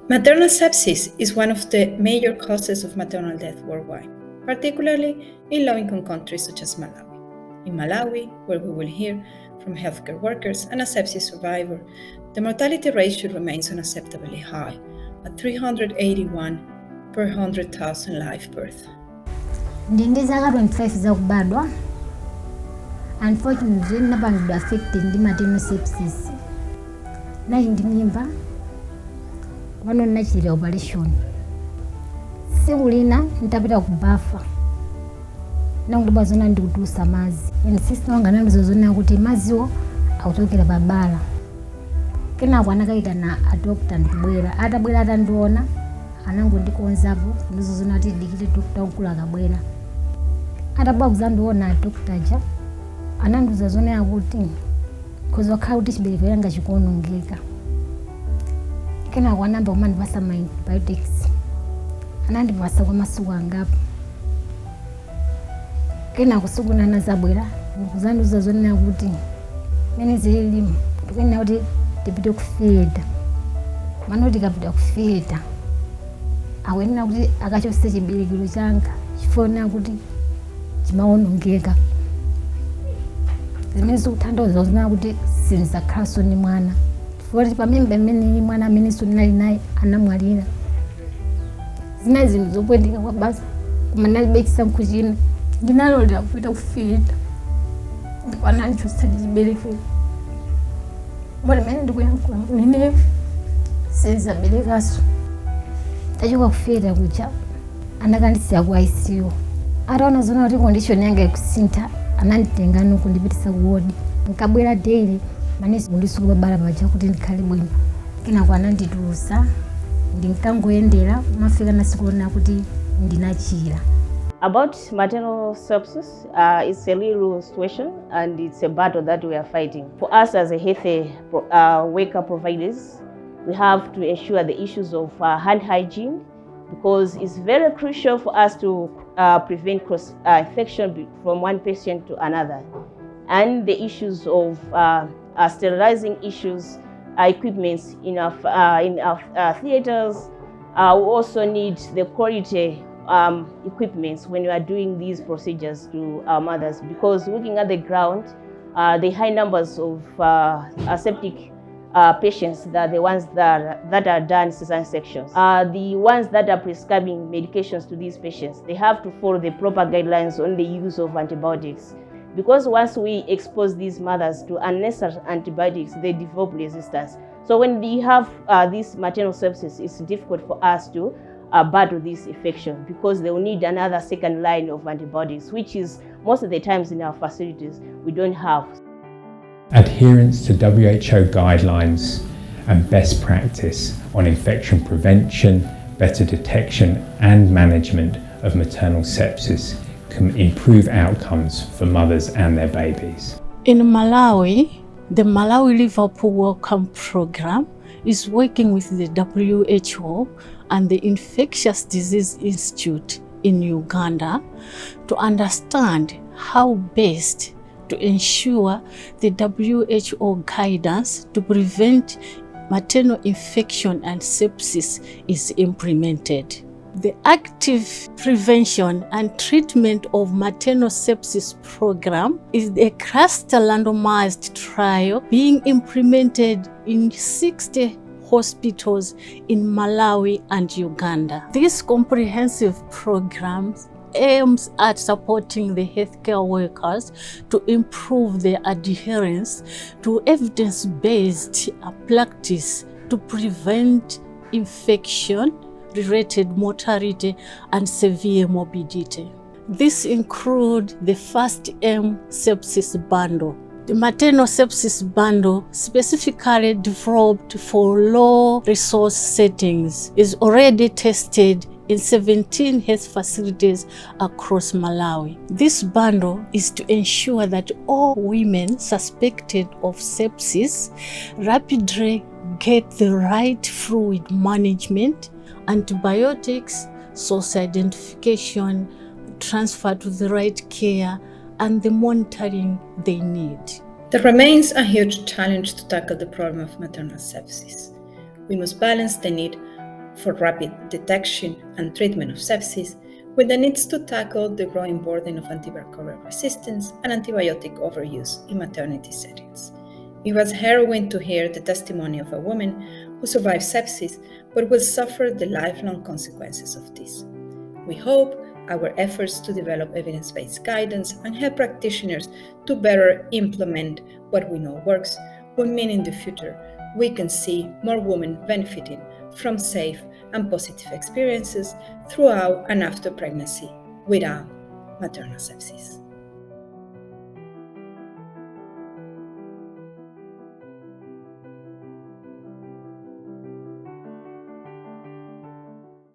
Maternal sepsis is one of the major causes of maternal death worldwide, particularly in low-income countries such as Malawi. In Malawi, where we will hear from healthcare workers and a sepsis survivor, the mortality ratio remains unacceptably high at 381 per 100,000 live births. Ndi zaka 25 zakubadwa. Unfortunately, napangidwa affected ndi maternal sepsis. Nayi ndi mimba wano nachira operation. Siku lina nitapita kubafa. Nangoba zona ndikutusa mazi. And sister wanga nandizo zona kuti maziwo akutokera babala. Kenako anakayitana a doctor ndibwera. Atabwera atandiona anangondikonzapo ndizo zona ati dikite doctor ukulu akabwera. Atabwa kuzandiona a doctor ja anandiza zona yakuti kuzwa kuti chibereko yanga chikuonongeka. Kenako anamba kumandipasa ma antibiotics. Anandipasa kwa masuku angapo. Kenako suku nana zabwera ndikuzandiza zona yakuti mene zili tukena kuti tipite kufeta. Manoti kapita kufeta. Awenena kuti akachose chiberekero changa chifuna kuti chimaonongeka. Zimene zikutanthauza zona kuti sinizakhalanso ni mwana. Futi pamimba imene mwana amene sunali naye anamwalira. Zina zinthu zopweteka kwa basi kumanalibekisa mkuchina. Ndinalolera kupita kufeta. Ndikwanandichosa chiberekero. Mbona mene ndikuyankhula nene sinzaberekaso. Tachoka kufeta kucha anakandisiya ku ICU. Ataona zona kuti condition yanga ikusintha ananditenga nokundipitisa ku ward. Nkabwera daily manesi kundisuka babala paja kuti ndikhale bwino. Kenako ananditulusa ndinkangoyendera mafika nasikuona kuti ndinachira. About maternal sepsis, it's a real situation and it's a battle that we are fighting. For us as a health worker providers, we have to ensure the issues of hand hygiene because it's very crucial for us to prevent cross infection from one patient to another. And the issues of sterilizing issues, equipments in our theaters. We also need the quality equipments when we are doing these procedures to our mothers, because looking at the ground, the high numbers of aseptic patients that are the ones that are done cesarean sections. The ones that are prescribing medications to these patients, they have to follow the proper guidelines on the use of antibiotics. Because once we expose these mothers to unnecessary antibiotics, they develop resistance. So when we have this maternal sepsis, it's difficult for us to battle this infection because they will need another second line of antibiotics, which is most of the times in our facilities we don't have. Adherence to WHO guidelines and best practice on infection prevention, better detection and management of maternal sepsis can improve outcomes for mothers and their babies. In Malawi, the Malawi Liverpool Wellcome Programme is working with the WHO and the Infectious Disease Institute in Uganda to understand how best to ensure the WHO guidance to prevent maternal infection and sepsis is implemented. The active prevention and treatment of maternal sepsis program is a cluster randomized trial being implemented in 60 hospitals in Malawi and Uganda. This comprehensive program aims at supporting the healthcare workers to improve their adherence to evidence-based practice to prevent infection-related mortality and severe morbidity. This includes the First Aim Sepsis Bundle. The Maternal Sepsis Bundle, specifically developed for low-resource settings, is already tested in 17 health facilities across Malawi. This bundle is to ensure that all women suspected of sepsis rapidly get the right fluid management, antibiotics, source identification, transfer to the right care, and the monitoring they need. There remains a huge challenge to tackle the problem of maternal sepsis. We must balance the need for rapid detection and treatment of sepsis, with the needs to tackle the growing burden of antimicrobial resistance and antibiotic overuse in maternity settings. It was harrowing to hear the testimony of a woman who survived sepsis but will suffer the lifelong consequences of this. We hope our efforts to develop evidence-based guidance and help practitioners to better implement what we know works will mean in the future we can see more women benefiting from safe and positive experiences throughout and after pregnancy without maternal sepsis.